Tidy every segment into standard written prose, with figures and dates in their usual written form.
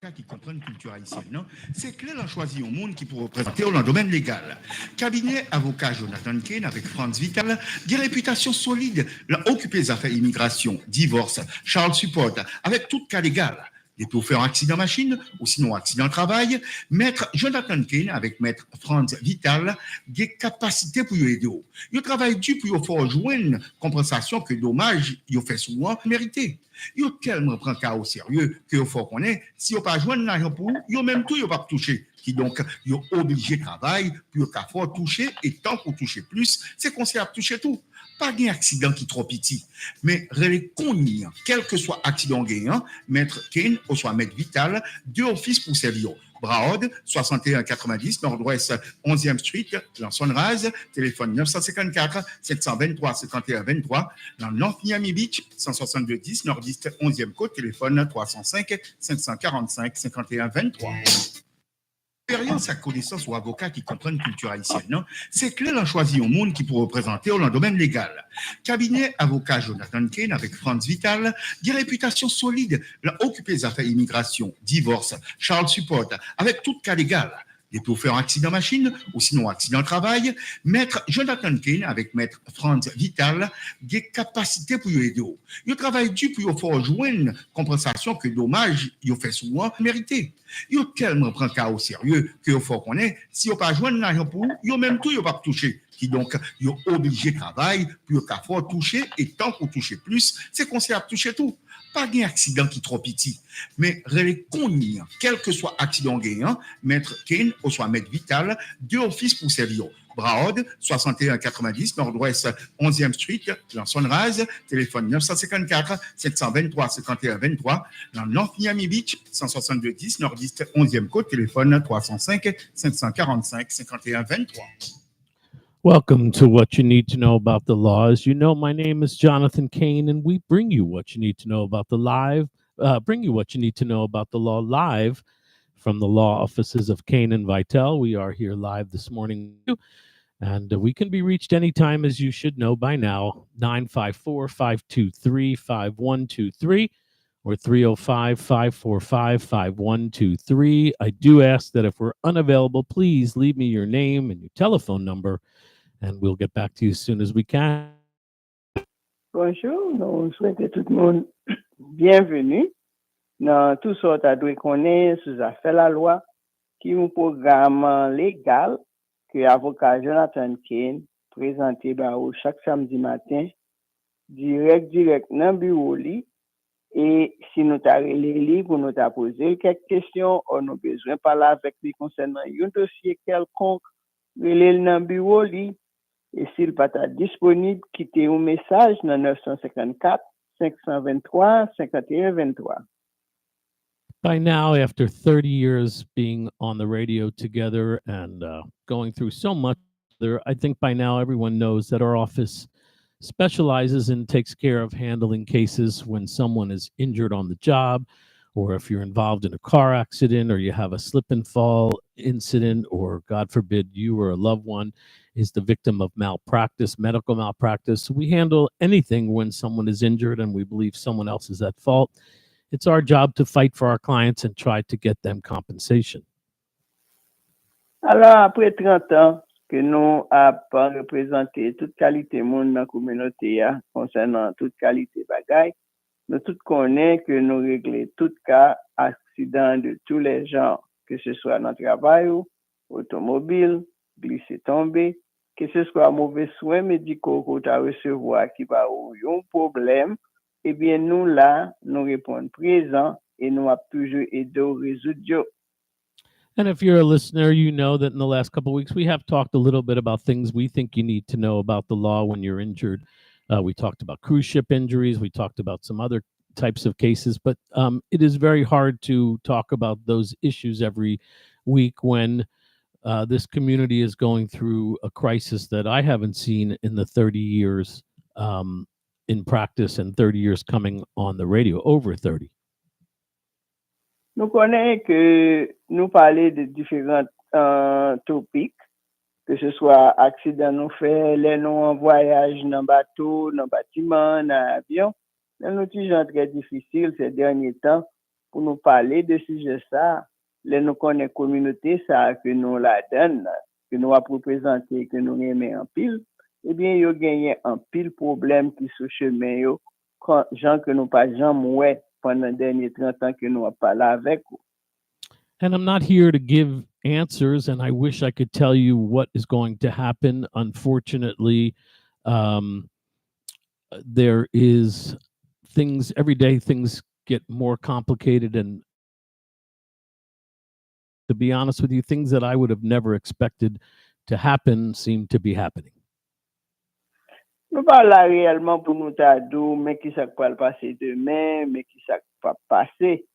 avocats qui comprennent culture haïtienne, non? C'est clair, on choisit un monde qui pourrait représenter dans le domaine légal. Cabinet avocat Jonathan Kane avec Franz Vital, des réputations solides, l'a occupé les affaires immigration, divorce, Charles Support, avec tout cas légal. Depuis faire un accident machine ou sinon accident de travail, maître Jonathan Kane avec maître Franz Vital, des capacités pour aider. Il travaille dur pour faire jouer une compensation que dommage, il fait souvent mérité. Il tellement prend cas au sérieux que faut qu'on ait, si on pas joindre l'argent pour, il même tout, il pas toucher. Qui donc, il est obligé de travailler pour qu'à fois toucher et tant pour toucher plus, c'est qu'on sait à toucher tout. Pas d'un accident qui est trop petit, mais relais connu, quel que soit accident gagnant, maître Kane ou soit maître Vital, deux offices pour servir. Braod, 6190 Nord-Ouest 11e Street, dans Sunrise, téléphone 954 723 51 23, dans North Miami Beach, 16210 Nord-Est 11e Côte, téléphone 305 545 51 23. Expérience à connaissance ou avocat qui comprennent culture haïtienne, non? C'est clair, on choisit un monde qui pourrait représenter dans le domaine légal. Cabinet avocat Jonathan Kane avec Franz Vital, des réputations solides, l'a occupé les affaires immigration, divorce, Charles Support, avec tout cas légal. Depuis faire un accident machine ou sinon accident de travail, maître Jonathan Kane avec maître Franz Vital, des capacités pour aider. Il travaille dur pour faire jouer une compensation que dommage, il fait souvent mérité. Il tellement prend cas au sérieux que faut qu'on ait, si on pas joindre l'argent pour, il même tout, il pas toucher. Qui donc, il est obligé de travailler pour qu'à fois toucher et tant pour toucher plus, c'est qu'on sait à toucher tout. Pas d'un accident qui est trop petit, mais relais connu, quel que soit accident gagnant, maître Kane ou soit maître Vital, deux offices pour servir. Braod, 6190 Nord-Ouest 11e Street, dans Sunrise, téléphone 954 723 51 23, dans North Miami Beach, 16210 Nord-Est 11e Côte, téléphone 305 545 51 23. Welcome to What You Need to Know About the Law. As you know, my name is Jonathan Kane, and we bring you what you need to know about the what you need to know about the law live from the law offices of Kane and Vital. We are here live this morning, and we can be reached anytime, as you should know by now, 954-523-5123 or 305-545-5123. I do ask that if we're unavailable, please leave me your name and your telephone number, and we'll get back to you as soon as we can. Bonjour, nous souhaitons tout le monde bienvenue dans tout sorte à doit connaître sous affaire la loi qui est un programme légal que avocat Jonathan Kane présenté chaque samedi matin direct dans bureau li et si nous t'a relé pour nous t'a poser quelques questions ou nous besoin parler avec lui concernant un dossier quelconque relé dans bureau li. Et s'il pas disponible, quittez un message dans 954 523 51 23. By now, after 30 years being on the radio together and going through so much, I think by now everyone knows that our office specializes and takes care of handling cases when someone is injured on the job, or if you're involved in a car accident, or you have a slip and fall incident, or God forbid you or a loved one is the victim of malpractice, medical malpractice. We handle anything when someone is injured and we believe someone else is at fault. It's our job to fight for our clients and try to get them compensation. Alors, après 30 ans que nous avons représenté toute qualité monde dans la communauté concernant toute qualité bagaille, nous tous connaissons que nous réglons tout cas accident de tous les genres, que ce soit dans le travail, automobile, glisser tomber, que ce soit mauvais soins médicaux qu'on a recevoir qui va avoir un problème, eh bien nous là, nous répondons présent et nous avons toujours aidé au résoudre. And if you're a listener, you know that in the last couple of weeks, we have talked a little bit about things we think you need to know about the law when you're injured. We talked about cruise ship injuries. We talked about some other types of cases, but it is very hard to talk about those issues every week when this community is going through a crisis that I haven't seen in the 30 years in practice and 30 years coming on the radio, over 30. Nous connaissons que nous parlons de différents topics, que ce soit accident nous fait, les nous en voyage dans bateau, dans bâtiment, dans avion. Nous avons toujours très difficile ces derniers temps pour nous parler de sujet ça, les nous connaît communauté ça que nous la donne, que nous a représenté, que nous aimons en pile, eh bien, il y a gagné un pile problème qui sur chemin yo, quand gens que nous pas jamais ouais pendant les derniers 30 ans que nous a parlé avec eux. And I'm not here to give answers, and I wish I could tell you what is going to happen. Unfortunately, there is things every day, things get more complicated. And to be honest with you, things that I would have never expected to happen seem to be happening. Nous pas là réellement pour nous t'adou, mais qui ça va passer demain, mais qui ça va passer.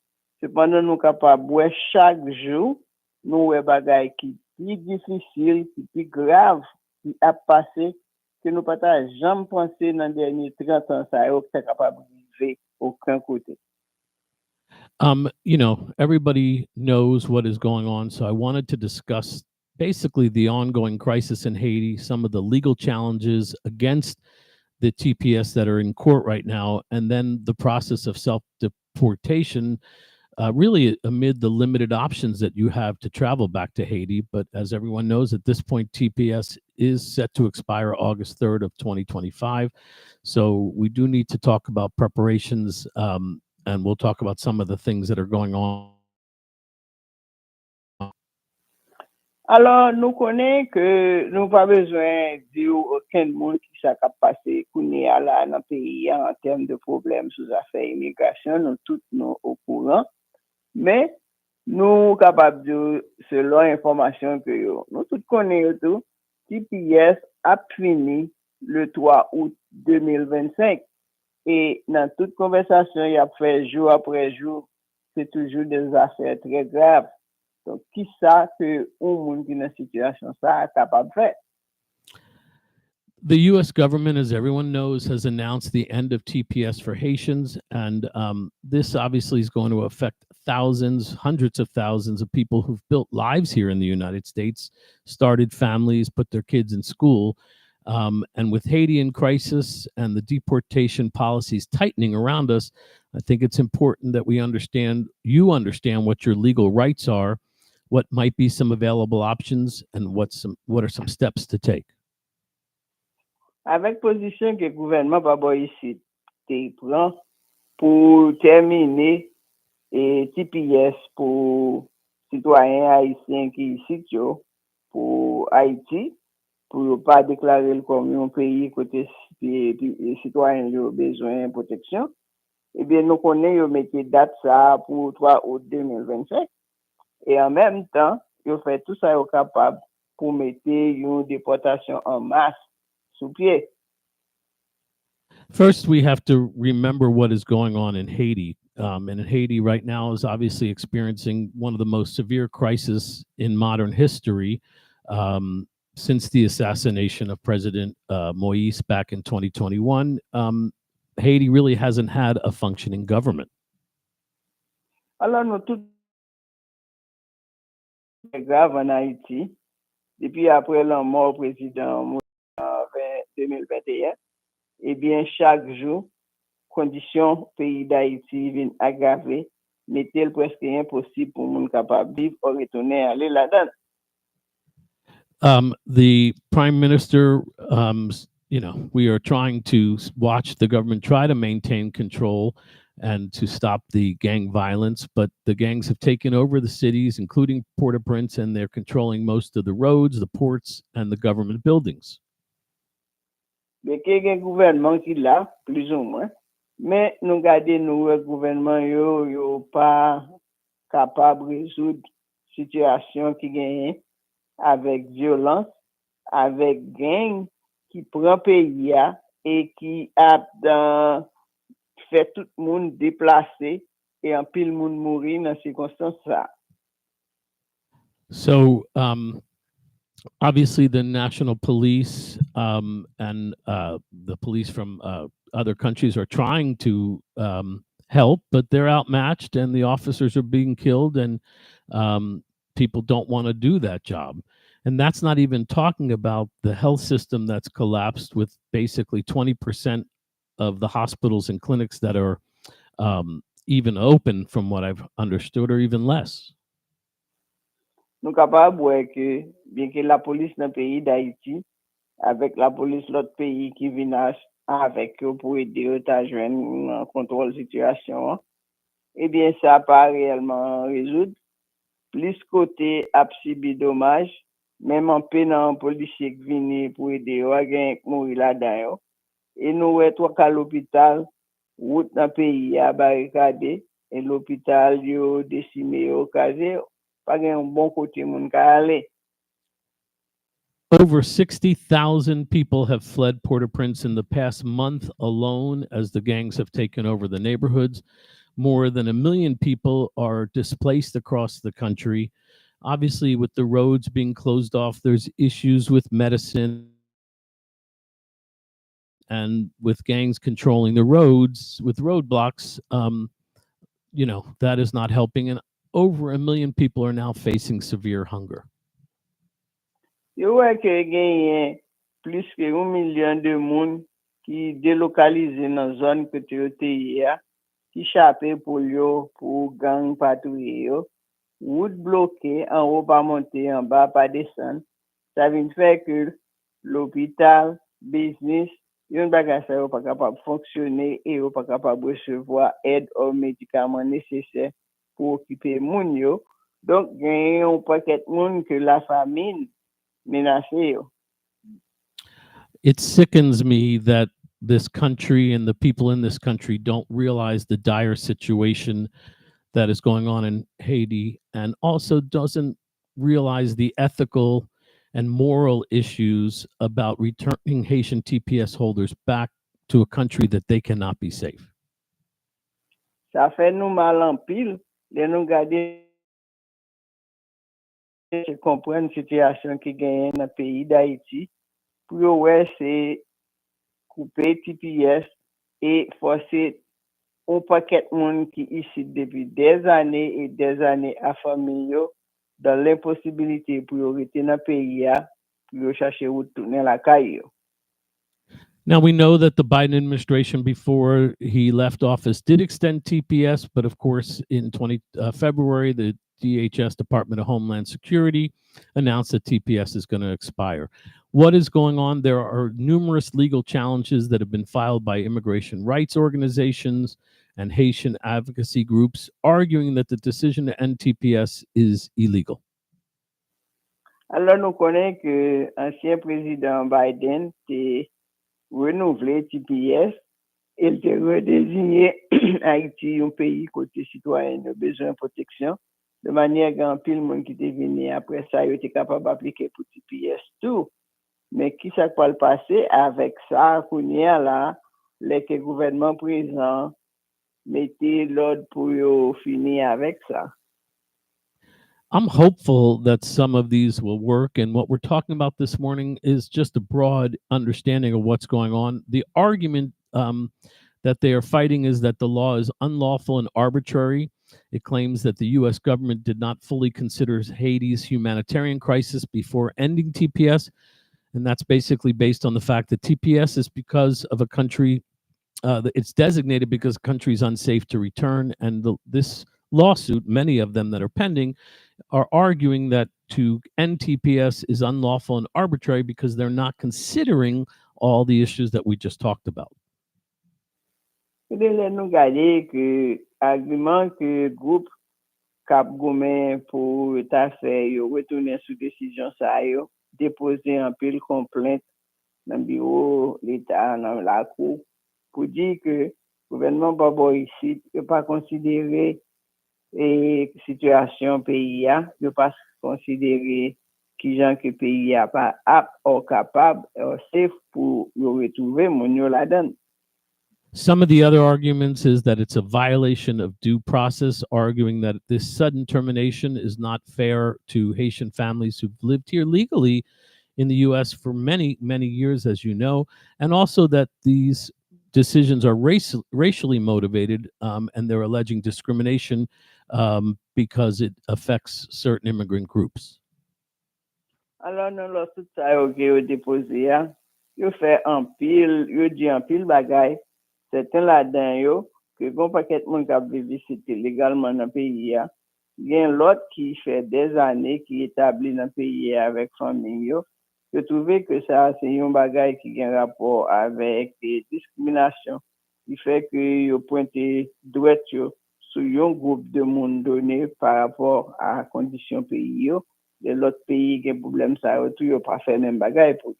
Cependant, nous capables de chaque jour, nous ouais bagaille qui plus difficile, qui plus grave, qui a passé, que nous pas jamais pensé dans les derniers 30 ans, ça est capable de vivre aucun côté. You know, everybody knows what is going on, so I wanted to discuss basically the ongoing crisis in Haiti, some of the legal challenges against the TPS that are in court right now, and then the process of self-deportation, really amid the limited options that you have to travel back to Haiti. But as everyone knows, at this point, TPS is set to expire August 3rd of 2025. So we do need to talk about preparations, and we'll talk about some of the things that are going on. Alors, nous connaissons que nous pas besoin de dire aucun monde qui s'est passé qu'on est là dans le pays en termes de problèmes sous affaires immigration, nous tous nous au courant, mais nous capables de, selon l'information que nous tous connaissons tout, TPS a fini le 3 août 2025 et dans toute conversation, il a fait jour après jour, c'est toujours des affaires très graves. Donc, qui ça que un monde qui est dans cette situation ça est capable de faire? The U.S. government, as everyone knows, has announced the end of TPS for Haitians, and this obviously is going to affect thousands, hundreds of thousands of people who've built lives here in the United States, started families, put their kids in school. And with Haiti in crisis and the deportation policies tightening around us, I think it's important that we understand, you understand what your legal rights are, what might be some available options, and what are some steps to take. Avec position que le gouvernement va ici prend pour terminer et TPS pour citoyens haïtiens qui ici pour Haïti pour ne pas déclarer comme un pays côté citoyens ont besoin de protection. Eh bien, nous connaissons mettre date ça pour 3 août 2025 et en même temps, ils fait tout ça capable pour mettre une déportation en masse sous pied. First, we have to remember what is going on in Haiti. And Haiti right now is obviously experiencing one of the most severe crises in modern history since the assassination of President Moïse back in 2021. Haiti really hasn't had a functioning government. Alors, nous tout grave en Haïti. Depuis après la mort du président en 2021, eh bien, chaque jour, conditions pays d'Haïti viennent aggraver, mettez presque impossible pour les gens capables de vivre ou retourner aller là-dedans. The prime minister, you know, we are trying to watch the government try to maintain control and to stop the gang violence, but the gangs have taken over the cities, including Port-au-Prince, and they're controlling most of the roads, the ports, and the government buildings. Mais qu'il y a un gouvernement qui l'a, plus ou moins, mais nous gardons nous, le gouvernement yo pas capable de résoudre la situation qui gagne avec violence, avec gang qui prend pays et qui a fait tout le monde déplacé et un pile monde mourir dans ces circonstances là. So, obviously, the national police and the police from other countries are trying to help, but they're outmatched and the officers are being killed, and people don't want to do that job. And that's not even talking about the health system that's collapsed, with basically 20% of the hospitals and clinics that are even open, from what I've understood, or even less. Nous capables ouais que bien que la police dans le pays d'Haïti avec la police l'autre pays qui vient avec eux pour aider à joindre un contrôle situation, eh bien ça pas réellement résoudre. Plus côté absibi dommage, même en pénant policier qui vient pour aider à gagner mourir là-dedans. Et nous ouais trois à l'hôpital, route dans le pays à barricadé et l'hôpital yo décimé au casé, pas un bon côté moun ka aller. Over 60,000 people have fled Port-au-Prince in the past month alone as the gangs have taken over the neighborhoods. More than 1 million people are displaced across the country. Obviously, with the roads being closed off, there's issues with medicine and with gangs controlling the roads with roadblocks. That is not helping. And over 1 million people are now facing severe hunger. Yo wè ke genyen plus que 1 million de moun qui délocalisé dans zone côté yo te ya, qui chapé pour yo pour gang patrouille yo, route bloquée en haut pas monter en bas pas descendre. Ça vient faire que l'hôpital, business, yon bagage ça yo pas capable fonctionner et yo pas capable recevoir aide aux médicaments nécessaires pour occuper moun yo. Donc genyen un paquet moun que la famine menacé. It sickens me that this country and the people in this country don't realize the dire situation that is going on in Haiti, and also doesn't realize the ethical and moral issues about returning Haitian TPS holders back to a country that they cannot be safe. Ça fait nous mal en pile de nous garder comprendre la situation qui gagne dans le pays d'Haïti pour ouais c'est couper TPS et forcer un paquet de monde qui ici depuis des années et des années à famille dans l'impossibilité pour rester dans le pays pour chercher où tourner la caille. Now, we know that the Biden administration, before he left office, did extend TPS, but of course, in February, the DHS, Department of Homeland Security, announced that TPS is going to expire. What is going on? There are numerous legal challenges that have been filed by immigration rights organizations and Haitian advocacy groups, arguing that the decision to end TPS is illegal. Alors, nous connaissons que l'ancien président Biden a renouvelé TPS et il a redésigné Haïti un pays côté citoyen a besoin de protection. De manière qu'un pile monde qui est venu après ça, il était capable d'appliquer pour TPS tout. Mais qui ça peut le passer avec ça, qu'on y a là, le gouvernement présent mettait l'ordre pour finir avec ça. I'm hopeful that some of these will work. And what we're talking about this morning is just a broad understanding of what's going on. The argument that they are fighting is that the law is unlawful and arbitrary. It claims that the U.S. government did not fully consider Haiti's humanitarian crisis before ending TPS. And that's basically based on the fact that TPS is because of a country, it's designated because the country is unsafe to return. And this lawsuit, many of them that are pending, are arguing that to end TPS is unlawful and arbitrary because they're not considering all the issues that we just talked about. Nous garder que argument que groupe Cap Gomen pour ta fait retourner sous décision ça yo déposer un pile complainte dans le bureau l'État dans la cour pour dire que le gouvernement Babo ici ne pas considérer et situation pays a ne pas considérer qui gens que pays a pas apte ou capable safe pour retrouver mon yo là-dedans. Some of the other arguments is that it's a violation of due process, arguing that this sudden termination is not fair to Haitian families who've lived here legally in the U.S. for many, many years, as you know, and also that these decisions are racially motivated, and they're alleging discrimination because it affects certain immigrant groups. Alors, nous, lorsque ça a déposé, yo fait un pile, yo dit un pile bagay. Certains là-dedans, que bon paquet de monde qui a visité légalement dans le pays, il y a l'autre qui fait des années qui est établi dans le pays avec famille. Je trouvais que ça, c'est un bagage qui a un rapport avec des discriminations, qui fait que vous pointez droit sur un groupe de monde donné par rapport à la condition pays. De l'autre pays qui a un problème, ça ne pas faire même bagage pour eux.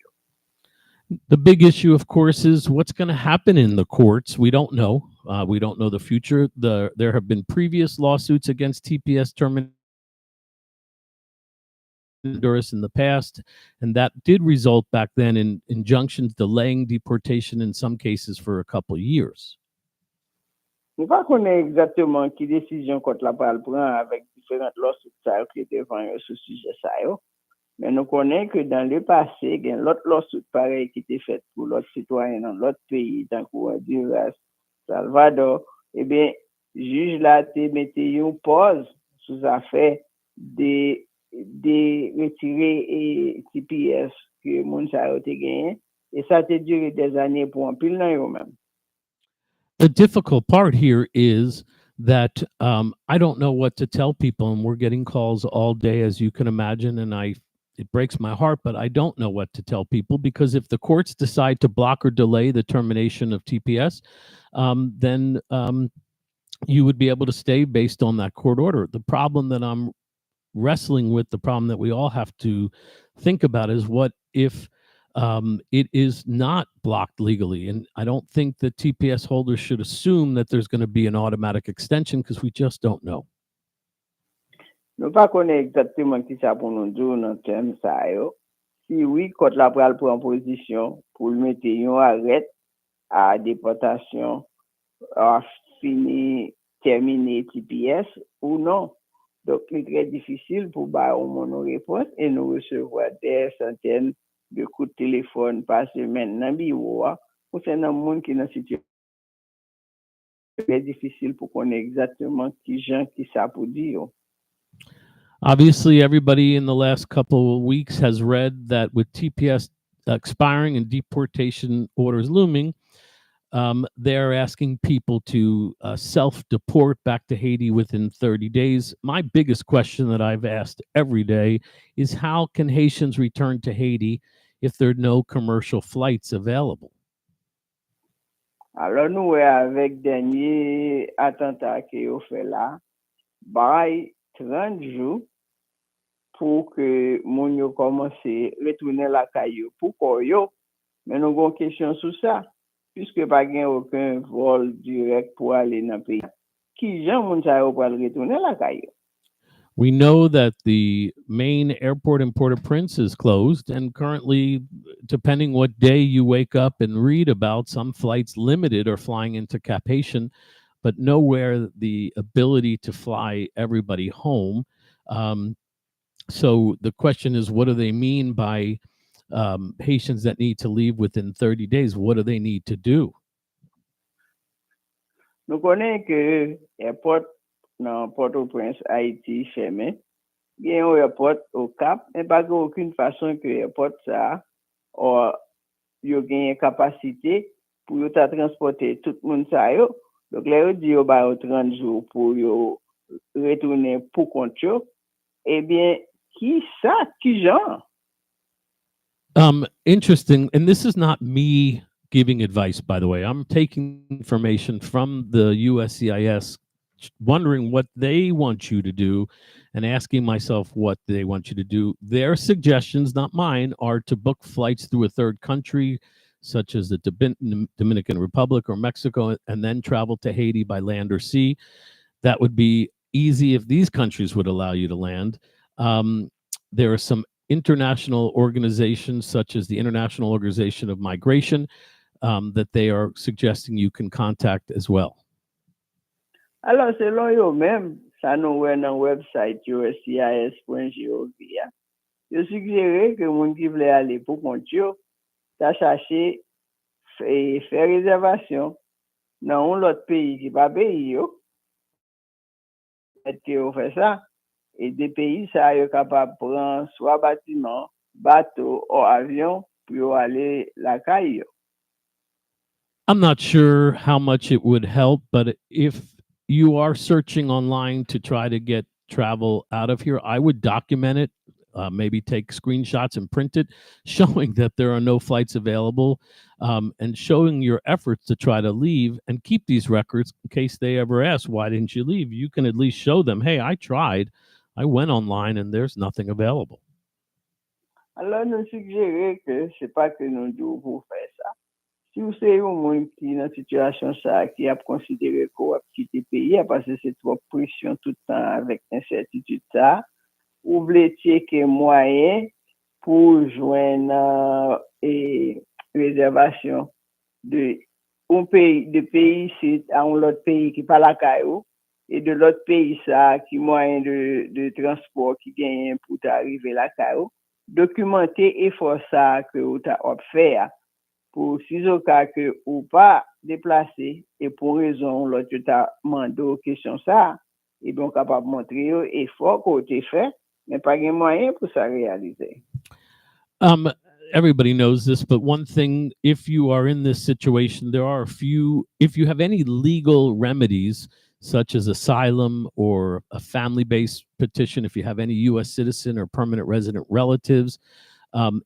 The big issue, of course, is what's going to happen in the courts. We don't know. We don't know the future. There have been previous lawsuits against TPS terminators in the past, and that did result back then in injunctions delaying deportation in some cases for a couple of years. Nous ne connaissons pas exactement qui décision contre la prend avec différentes lawsuits qui étaient devant ce sujet ça. Mais nous connaissons que dans le passé, il y a l'autre lawsuit pareil qui était fait pour l'autre citoyen dans l'autre pays, dans le Honduras, Salvador. Eh bien, le juge là a mis une pause sous affaire de retirer TPS que moun sa a gagné. Et ça a duré des années pour un pile nan yo même. The difficult part here is that I don't know what to tell people, and we're getting calls all day, as you can imagine, and it breaks my heart, but I don't know what to tell people, because if the courts decide to block or delay the termination of TPS, then you would be able to stay based on that court order. The problem that I'm wrestling with, the problem that we all have to think about, is what if it is not blocked legally? And I don't think that TPS holders should assume that there's going to be an automatic extension, because we just don't know. Nous pas connaissons exactement qui ça pour nous dire dans terme ça yo. Si oui, quand la pral prend position pour mettre un arrêt à déportation terminer TPS ou non. Donc, c'est très difficile pour nous réponse et nous recevoir des centaines de coups de téléphone par semaine dans le bureau. Pour ces gens qui sont dans une situation très difficile pour connaître exactement qui ça pour dire. Obviously, everybody in the last couple of weeks has read that with TPS expiring and deportation orders looming, they're asking people to self-deport back to Haiti within 30 days. My biggest question that I've asked every day is, how can Haitians return to Haiti if there are no commercial flights available? Alors, nous, avec dernier attentat qui ont fait là, 30 jours pour que moun yo commence retourner la caillou. Pourquoi yo? Mais nous avons une question sur ça. Puisque pas gain aucun vol direct pour aller dans le pays. Qui gens moun sa yo pour retourner la caillou? We know that the main airport in Port-au-Prince is closed, and currently, depending what day you wake up and read about, some flights limited are flying into Cap Haitian, but nowhere the ability to fly everybody home. So the question is, what do they mean by Haitians that need to leave within 30 days? What do they need to do? Nous connaissons que l'aéroport dans Port-au-Prince, Haïti, fermé. Il y a un aéroport au Cap, mais pas aucune façon que l'aéroport ça a une capacité pour transporter tout le monde ça yo. Donc là, il dit 30 jours pour retourner pour compte. Eh bien, qui genre? Interesting. And this is not me giving advice, by the way. I'm taking information from the USCIS, wondering what they want you to do and asking myself what they want you to do. Their suggestions, not mine, are to book flights through a third country, such as the Dominican Republic or Mexico, and then travel to Haiti by land or sea. That would be easy if these countries would allow you to land. There are some international organizations, such as the International Organization of Migration, that they are suggesting you can contact as well. Alors, selon yo même, ça nous voit dans le website uscis.gov. Yo suggéré que moun qui veut aller pour compte yo, ça chercher faire réservation dans un autre pays qui pas pays yo. Et que on fait ça, et des pays ça yo capable prendre soit bâtiment, bateau ou avion pour aller la caille. I'm not sure how much it would help, but if you are searching online to try to get travel out of here, I would document it, maybe take screenshots and print it, showing that there are no flights available, and showing your efforts to try to leave and keep these records in case they ever ask, why didn't you leave? You can at least show them, hey, I tried. I went online and there's nothing available. Alors, nous suggérons que c'est pas que nous devons pour faire ça. Si vous savez au monde qui est dans une situation ça, qui a considéré qu'on a quitté le pays parce que c'est trop pression tout le temps avec incertitude ça, ou voulez checker moyen pour joindre et réservation de un pays c'est à un autre pays qui pas la caillou et de l'autre pays ça qui moyen de transport qui gagne pour arriver la caillou, documenter effort ça que vous avez fait pour si au cas que ou pas déplacer et pour raison l'autre tu as demandé question ça et donc capable montrer effort que tu fait mais pas de moyen pour ça réaliser. Everybody knows this, but one thing, if you are in this situation, there are a few, if you have any legal remedies, such as asylum or a family-based petition, if you have any U.S. citizen or permanent resident relatives,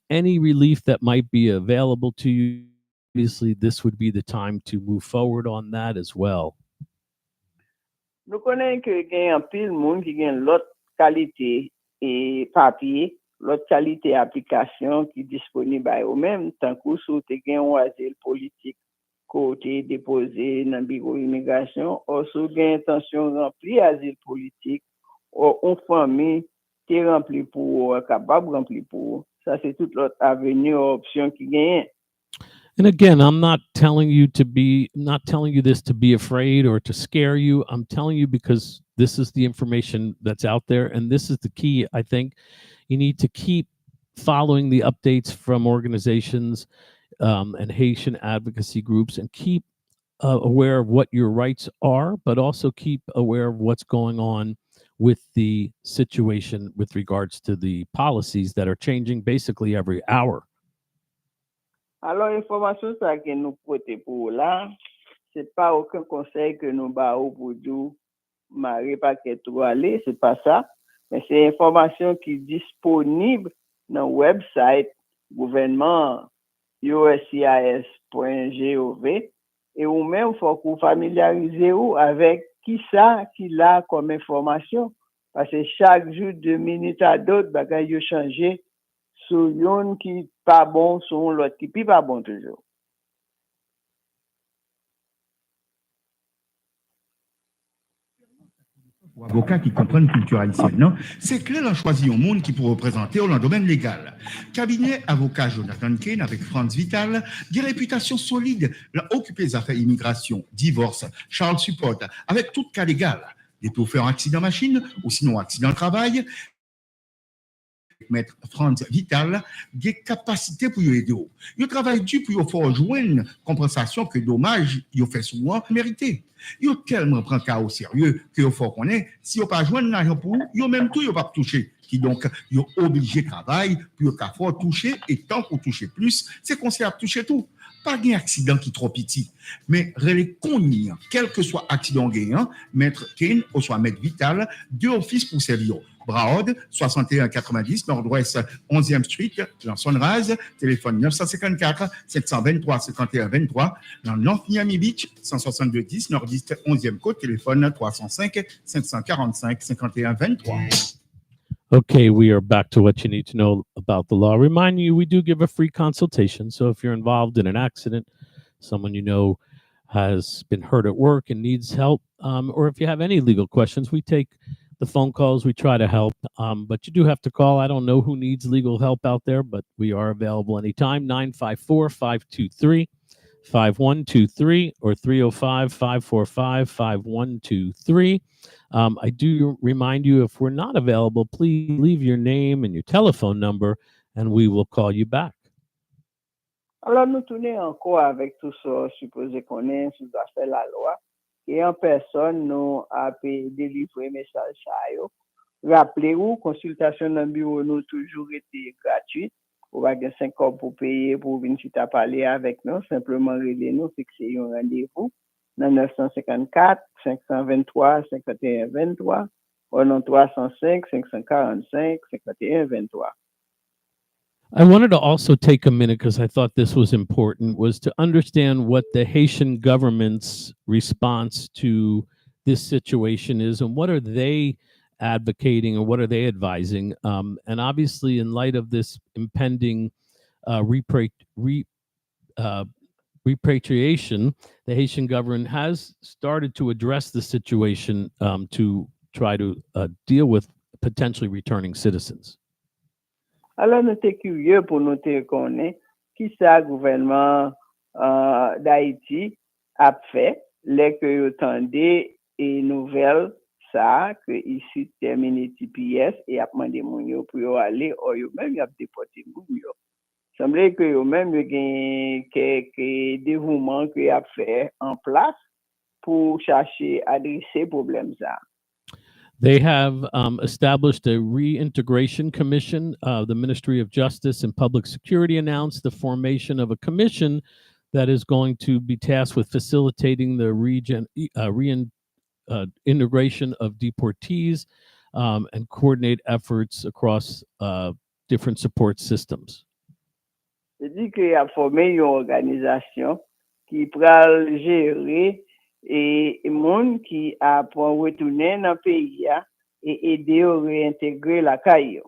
any relief that might be available to you, obviously, this would be the time to move forward on that as well. Nous connaissons que il y a un pile monde qui gagne l'autre qualité et papier, l'autre qualité application qui est disponible au même tant que sous te gagne un asile politique côté déposé dans le bureau immigration ou sous gagne intention remplir asile politique ou une famille qui rempli pour capable remplir pour ça c'est toute l'autre avenue option qui gagne. And again, I'm not telling you this to be afraid or to scare you. I'm telling you because this is the information that's out there. And this is the key. I think you need to keep following the updates from organizations and Haitian advocacy groups and keep aware of what your rights are, but also keep aware of what's going on with the situation with regards to the policies that are changing basically every hour. Alors, l'information ça que nous portons pour là, c'est pas aucun conseil que nous baou pour dire marrer paquet ou aller, c'est pas ça, mais c'est information qui est disponible dans le website gouvernement uscis.gov et ou même faut que vous familiarisez vous avec qui ça qui là comme information parce que chaque jour de minute à d'autres bagaille yo changer sur yon qui pas bon sur l'autre qui pas bon toujours. Pour avocats qui comprennent culture haïtienne, non? C'est clair, on choisit un monde qui pour représenter dans le domaine légal. Cabinet avocat Jonathan Kane avec Franz Vital, des réputations solides, l'a occupé des affaires immigration, divorce, Charles Support, avec tout cas légal. Des pour faire un accident machine ou sinon accident de travail. Maître Franz Vital, des capacités pour aider. Il travaille dur pour faire joindre compensation que dommage, il fait souvent mérité. Il tellement prend cas au sérieux que il faut qu'on ait, si il pas joindre l'argent pour, il même tout il pas toucher. Qui donc il obligé de travailler pour qu'il faut toucher et tant qu'on toucher plus, c'est qu'on sait toucher tout. Pas un accident qui est trop petit, mais relais connu, quel que soit accident gagnant, Maître Kane ou soit Maître Vital, deux offices pour servir. Braod, 6190, Nord-Ouest, 11e Street, dans Sunrise, téléphone 954 723 51 23, dans North Miami Beach, 16210, Nord-Est, 11e Côte, téléphone 305 545 51 23. Okay, we are back to what you need to know about the law. Remind you, we do give a free consultation. So if you're involved in an accident, someone you know has been hurt at work and needs help, or if you have any legal questions, we take the phone calls. We try to help, but you do have to call. I don't know who needs legal help out there, but we are available anytime, 954-523-5123 or 305-545-5123. I do remind you, if we're not available, please leave your name and your telephone number, and we will call you back. Alors, nous tournons encore avec tout ça, supposé qu'on est sous affaire la loi, et en personne, nous avons délivré message ça. Rappelez-vous, consultation dans le bureau, nous toujours été gratuite. ou pas 5 corps pour payer pour venir parler avec nous, simplement relais nous, fixer un rendez-vous dans 954 523 51 23 ou non 305 545 51 23. I wanted to also take a minute because I thought this was important, was to understand what the Haitian government's response to this situation is and what are they advocating or what are they advising. And obviously, in light of this impending repatriation, the Haitian government has started to address the situation to try to deal with potentially returning citizens. Alors, nous sommes curieux pour nous connaître qui ça gouvernement d'Haïti a fait, les que vous entendez et nouvelles ça que ici terminé TPS et a demandé mon yo pour aller ou yo même y a déporté mon yo. Semble que yo même gagne quelques dévouements que a fait en place pour chercher à adresser problème ça. They have established a reintegration commission. The Ministry of Justice and Public Security announced the formation of a commission that is going to be tasked with facilitating the integration of deportees and coordinate efforts across different support systems. C'est-à-dire qu'il a formé une organisation qui pourra gérer et monde qui a pour retourner dans le pays et aider à réintégrer la caille.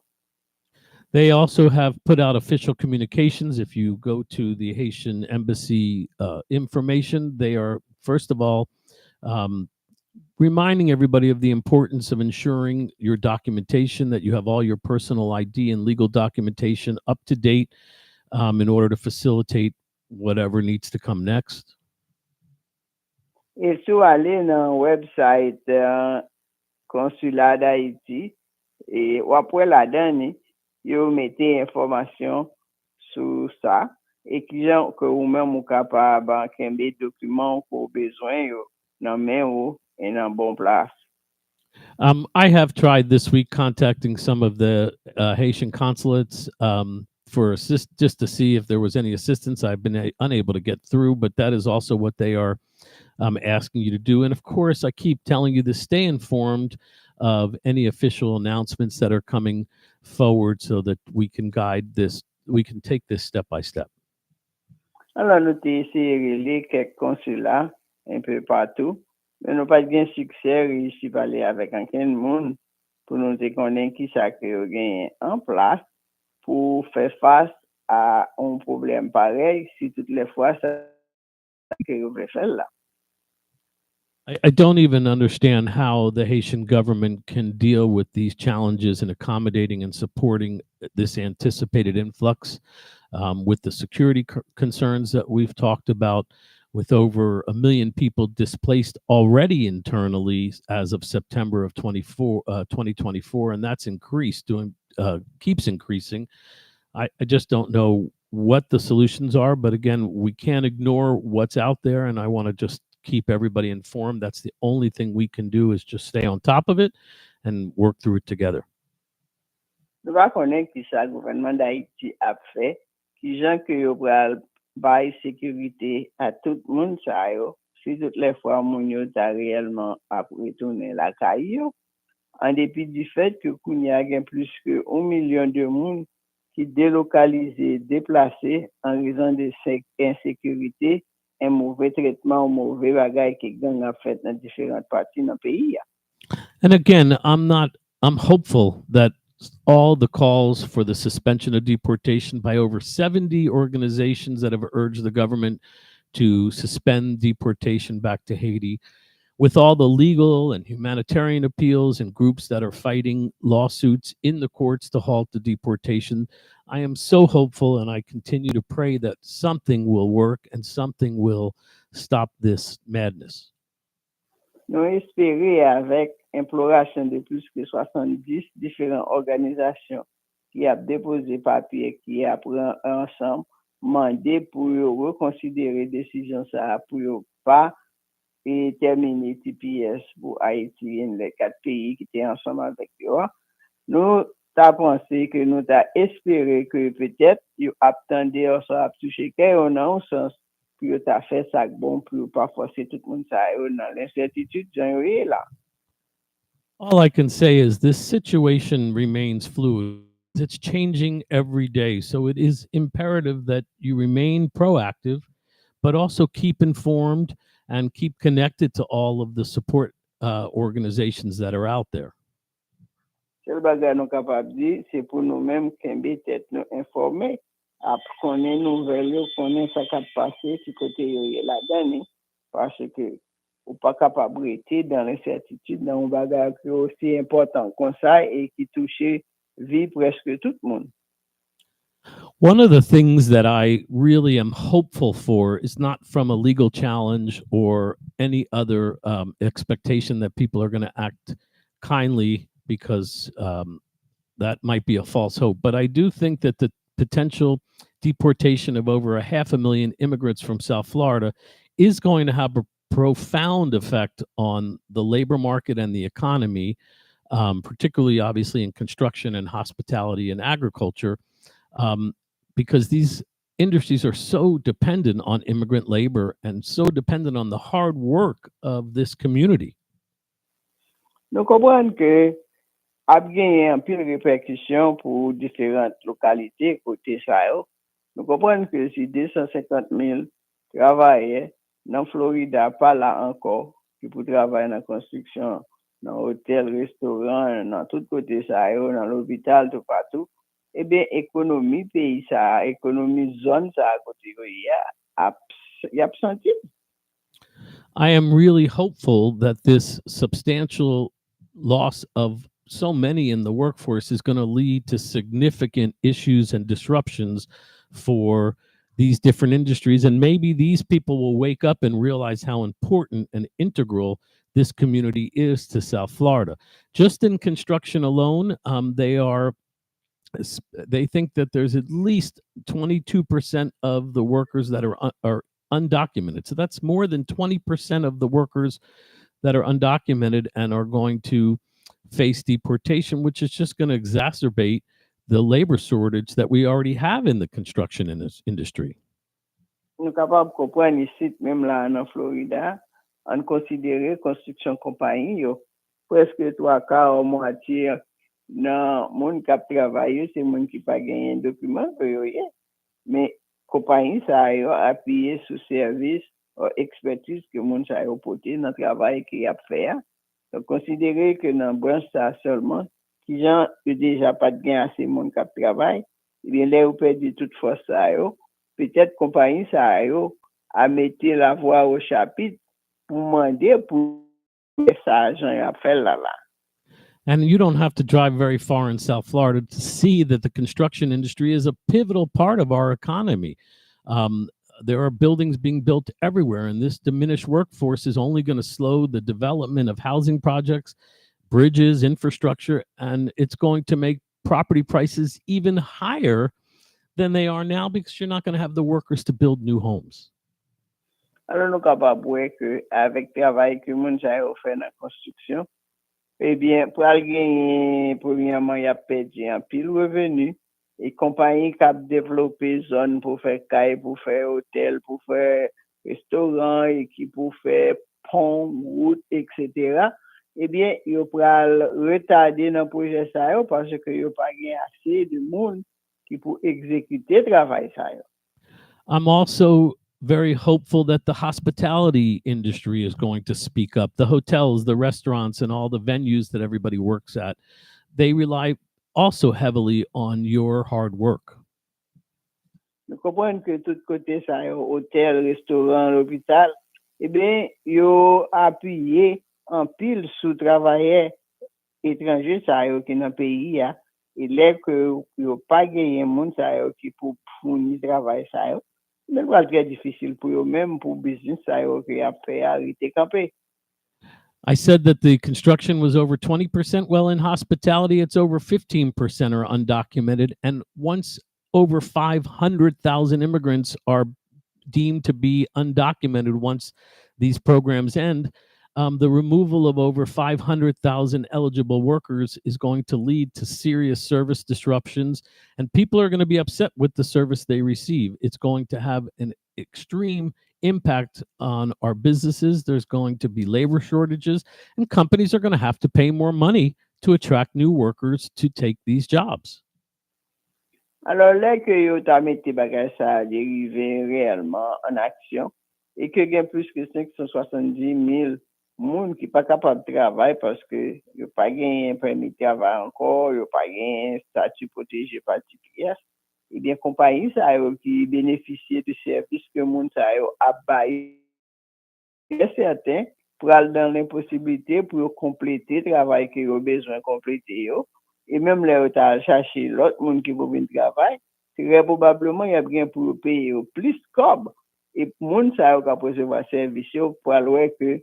They also have put out official communications. If you go to the Haitian Embassy information, they are, first of all, reminding everybody of the importance of ensuring your documentation, that you have all your personal ID and legal documentation up to date in order to facilitate whatever needs to come next. Et si vous allez dans le website consulat d'Haïti, et après la dernière, vous mettez information sur ça, et que vous-même vous capable de documents pour besoin dans main ou et dans bon place. I have tried this week contacting some of the Haitian consulates for just to see if there was any assistance. I've been unable to get through, but that is also what they are asking you to do. And of course, I keep telling you to stay informed of any official announcements that are coming forward so that we can guide this, we can take this step by step. Alors, nous avons essayé de relire quelques consulats un peu partout, mais nous n'avons pas de succès réussi à parler avec aucun monde pour nous connaître qui ça que vous gagnez en place pour faire face à un problème pareil si toutes les fois ça que vous faites là. I don't even understand how the Haitian government can deal with these challenges in accommodating and supporting this anticipated influx with the security concerns that we've talked about, with over 1 million people displaced already internally as of September of 2024, and that's increased, keeps increasing. I just don't know what the solutions are, but again, we can't ignore what's out there, and I want to just keep everybody informed. That's the only thing we can do, is just stay on top of it and work through it together. Nous va connaître qui ça le gouvernement d'Haïti a fait, qui gens que yo pral bail sécurité à tout le monde ça yo, si toutes les fois moun yo ta réellement a retourner la caille, en dépit du fait que kounya gen plus que 1 million de monde qui délocalisé, déplacé en raison de cette insécurité, un mauvais traitement, un mauvais bagage qui gang a fait dans différentes parties dans le pays. And again, I'm hopeful that all the calls for the suspension of deportation by over 70 organizations that have urged the government to suspend deportation back to Haiti, with all the legal and humanitarian appeals and groups that are fighting lawsuits in the courts to halt the deportation, I am so hopeful, and I continue to pray that something will work and something will stop this madness. Nous espérons, avec imploration de plus que 70 différentes organisations qui ont déposé papier, qui ont pris ensemble, demandé pour reconsidérer décision ça pour pas et terminer TPS pour Haïti et les 4 pays qui étaient ensemble avec eux. Nous ta pensé que nous t'a espéré que peut-être you attendé ou ça a touché quelqu'un dans un sens puis you t'a fait ça bon pour pas forcer tout le monde ça yo dans l'incertitude j'en est là. All I can say is this situation remains fluid. It's changing every day. So it is imperative that you remain proactive, but also keep informed and keep connected to all of the support organizations that are out there. Seul bagage nous capable dire c'est pour nous-mêmes qu'embé tête nous informer après connaître nouvelles yo connaître ça qui passé si côté yo là-dedans parce que ou pas capable rester dans l'incertitude dans un bagage qui est aussi important comme ça et qui touche vie presque tout le monde. One of the things that I really am hopeful for is not from a legal challenge or any other expectation that people are going to act kindly because that might be a false hope. But I do think that the potential deportation of over 500,000 immigrants from South Florida is going to have a profound effect on the labor market and the economy, particularly obviously in construction and hospitality and agriculture. Because these industries are so dependent on immigrant labor and so dependent on the hard work of this community. Nous comprenons que a gagné un pile répercussion pour différentes localités côté ça yo. Nous comprenons que si 250,000 travailleurs dans Florida pas là encore qui pour travailler dans la construction, dans hôtel, restaurant, dans tout côté ça yo, dans l'hôpital tout partout. Eh bien, économie pays ça, économie zone ça à côté y a senti. I am really hopeful that this substantial loss of so many in the workforce is going to lead to significant issues and disruptions for these different industries. And maybe these people will wake up and realize how important and integral this community is to South Florida. Just in construction alone, they think that there's at least 22% of the workers that are undocumented. So that's more than 20% of the workers that are undocumented and are going to face deportation, which is just going to exacerbate the labor shortage that we already have in the construction industry. Nous capables comprendre ici même là en Florida, on considère construction compagnie yo presque 3/4 moitié dans monde qui travaille c'est monde qui pas gagné document mais compagnie ça yo appuyé sur service ou expertise que monde ça yo porter dans travail qu'il a fait. Donc considérer que dans branche ça seulement qui gens déjà pas de gain assez monde qui travaille, il bien là ou perdu toute force ça yo, peut-être compagnie ça yo a mettre la voix au chapitre pour demander pour ça agent a fait là. And you don't have to drive very far in South Florida to see that the construction industry is a pivotal part of our economy. There are buildings being built everywhere, and this diminished workforce is only going to slow the development of housing projects, bridges, infrastructure, and it's going to make property prices even higher than they are now because you're not going to have the workers to build new homes. Alors, nous capables que avec travail que moun sa yo fait dans construction, eh bien, pour gagner, premièrement, il y a perdu un pile revenu et compagnie qui a développé zone pour faire caille, pour faire hôtel, pour faire restaurant et qui pour faire pont, route, etc. Eh bien, ils pral retarder dans le projet ça yo parce que ils pas gagné assez de monde qui pour exécuter travail ça yo. I'm also very hopeful that the hospitality industry is going to speak up. The hotels, the restaurants, and all the venues that everybody works at, they rely also heavily on your hard work. Nous comprenons que tout côté ça yo, hôtel, restaurant, l'hôpital, eh bien, yo appuyé en pile sous travailleurs étrangers ça yo qui dans pays ya, et là que yo pas gagné monde ça yo qui pour fournir travail ça yo. Mais c'est très difficile pour eux même pour business ça yo qui a fait arrêter camper. I said that the construction was over 20%. Well, in hospitality, it's over 15% are undocumented. And once over 500,000 immigrants are deemed to be undocumented once these programs end, the removal of over 500,000 eligible workers is going to lead to serious service disruptions, and people are going to be upset with the service they receive. It's going to have an extreme impact on our businesses. There's going to be labor shortages, and companies are going to have to pay more money to attract new workers to take these jobs. Alors, là que yo ta mette bagay sa dérivé réellement en action, et que gen plus que 570 000 moun qui pas capable de travailler parce que yo pas gen permis de travail encore, yo pas gen statut protégé particulier, et bien compagnie ça yo qui bénéficie de services que moun sa yo a baillé certain pour aller dans l'impossibilité pour compléter le travail que yo besoin compléter yo. Et même là, tu as cherché l'autre monde qui veut venir travailler, très probablement, il y a bien pour payer plus cob. Et pour monde, ça a recevoir service pour aller que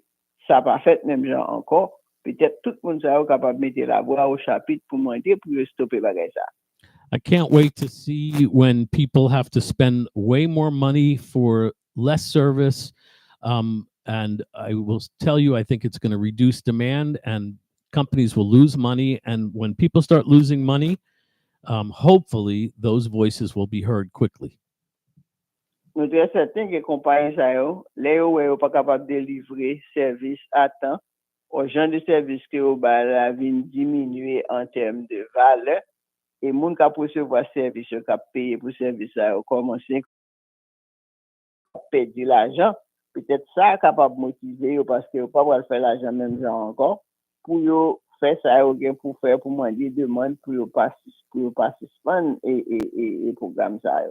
ça pas fait même genre encore. Peut-être tout le monde ça capable de mettre la voix au chapitre pour demander pour stopper bagay ça. I can't wait to see when people have to spend way more money for less service. And I will tell you, I think it's going to reduce demand and companies will lose money. And when people start losing money, hopefully those voices will be heard quickly. Nous sommes certains que les compagnies, les sont pas capables de délivrer service à temps, aux gens de service que la vie diminuer en termes de valeur, et les gens qui recevoir service, qui payer pour service, commencer à perdre de l'argent. Peut-être ça capable de motiver parce que pas faire l'argent même genre encore. Pour faire ça, pour faire pour demander demande pour participer et programme ça.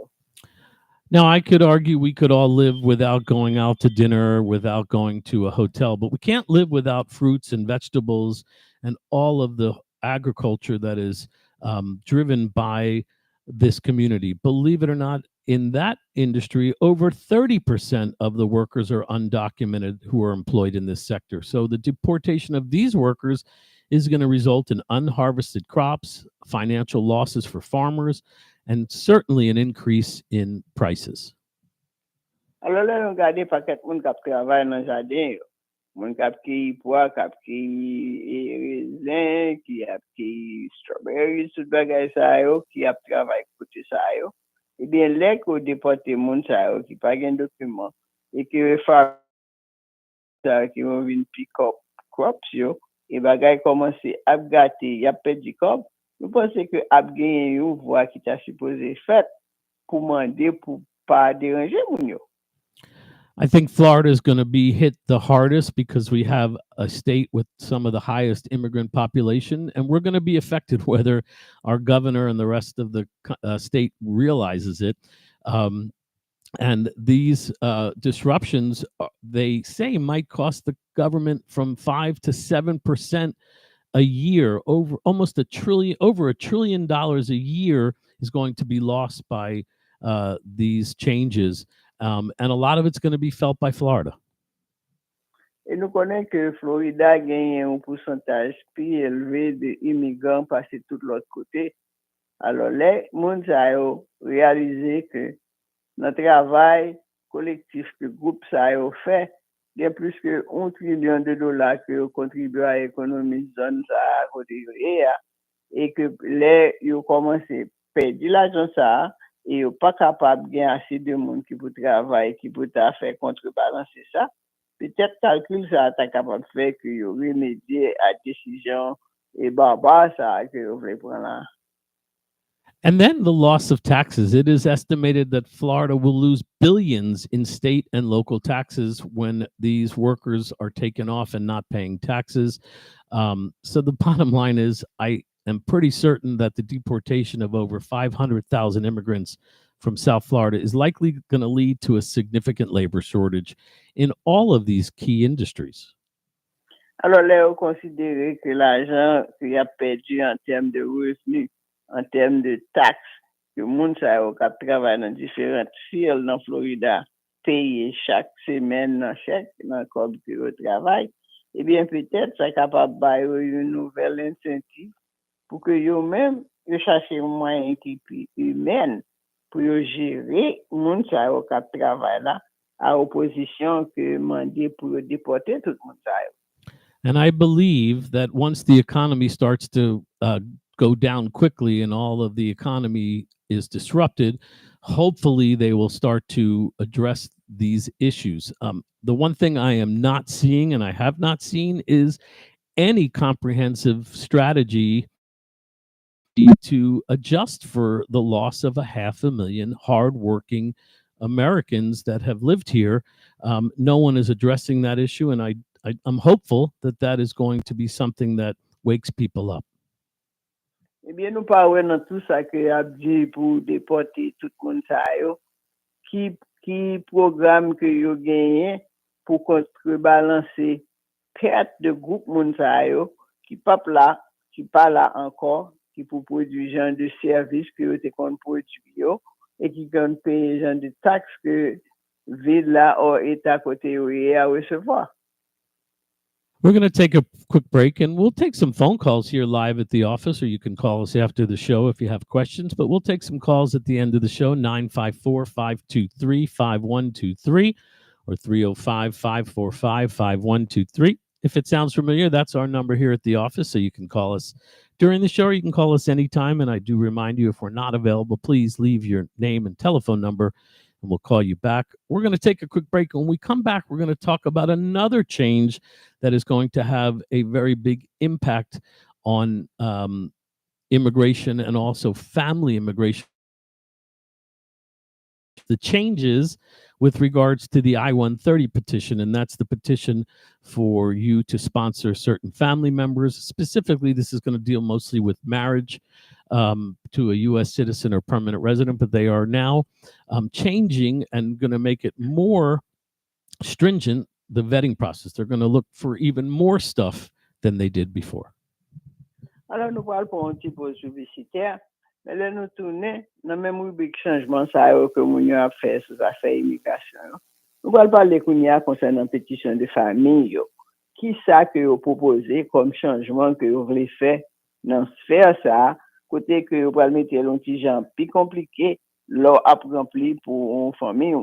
Now, I could argue we could all live without going out to dinner, without going to a hotel, but we can't live without fruits and vegetables and all of the agriculture that is driven by this community. Believe it or not, in that industry, over 30% of the workers are undocumented who are employed in this sector. So the deportation of these workers is going to result in unharvested crops, financial losses for farmers, and certainly an increase in prices. Alors là, on regarde paquet moun k'ap travaille dans jardin, moun k'ap ki pois, k'ap ki raisin, qui ap ki strawberries, tout bagay sa yo, qui ap travaille côté sa yo. Eh bien, là qu'on déporte moun sa yo qui pas gen document et que fa ça qui vont venir pick up crops yo, et bagay commence à gâter, y a perdu crop. Nous pensons que ap gen une voie qui t'a supposé faite pour demander pour pas déranger moun yo. I think Florida is going to be hit the hardest because we have a state with some of the highest immigrant population, and we're going to be affected whether our governor and the rest of the state realizes it. And these disruptions, they say, might cost the government from 5 to 7% a year. Over $1 trillion a year is going to be lost by these changes. And a lot of it's going to be felt by Florida. Et nous connaissons que Florida gagne un pourcentage plus élevé d'immigrants passés tout l'autre côté. Alors, les gens ont réalisé que notre travail collectif que le groupe a fait, il y a plus que $1 trillion que contribuent à l'économie de zone à côté et que les ont commencé à perdre l'argent ça. Et ils sont pas capables de gagner assez de monde qui peut travailler, qui peut faire contrebalancer ça. Peut-être calcul ça est capable de faire que ils remédier à décision et barbare ça que vous voulez prendre là. And then the loss of taxes. It is estimated that Florida will lose billions in state and local taxes when these workers are taken off and not paying taxes. So the bottom line is, I am pretty certain that the deportation of over 500,000 immigrants from South Florida is likely going to lead to a significant labor shortage in all of these key industries. Alors là, on considère que l'argent qu'il a perdu en termes de revenus, en termes de taxes, que le monde qui travaille dans différentes files dans Florida paye chaque semaine dans chaque dans comme que travail, eh bien peut-être ça capable de une nouvelle incentive pour que eux-mêmes cherchent un moyen qui est humain pour gérer le monde qui travaille là, à opposition que demander pour déporter tout le monde. And I believe that once the economy starts to go down quickly and all of the economy is disrupted, hopefully they will start to address these issues. The one thing I am not seeing and I have not seen is any comprehensive strategy to adjust for the loss of 500,000 hardworking Americans that have lived here. No one is addressing that issue, and I'm hopeful that that is going to be something that wakes people up. Eh bien, nous parlons dans tout ça que a dit pour déporter tout le monde ça yo, qui programme que yo gagné pour contrebalancer perte de groupe monde ça yo qui pas là, qui pas là encore, qui pour produire genre de services que yo te kon produit yo et qui kon payer genre de taxes que ville là ou état côté yo à recevoir. We're going to take a quick break and we'll take some phone calls here live at the office, or you can call us after the show if you have questions. But we'll take some calls at the end of the show, 954-523-5123 or 305-545-5123. If it sounds familiar, that's our number here at the office. So you can call us during the show, or you can call us anytime. And I do remind you, if we're not available, please leave your name and telephone number and we'll call you back. We're going to take a quick break. When we come back, we're going to talk about another change that is going to have a very big impact on immigration and also family immigration. The changes with regards to the I-130 petition, and that's the petition for you to sponsor certain family members. Specifically, this is going to deal mostly with marriage to a U.S. citizen or permanent resident, but they are now changing and going to make it more stringent, the vetting process. They're going to look for even more stuff than they did before. Alors, nous parlons pour un petit peu publicitaire, mais là, nous tournons dans le même rubrique changement ça que nous avons fait sur les affaires immigration. Nous allons parler concernant la pétition de famille. Qui ça que vous proposez comme changement que vous voulez faire dans sphère ça, côté que vous allez mettre un petit genre plus compliqué, là, à remplir pour une famille.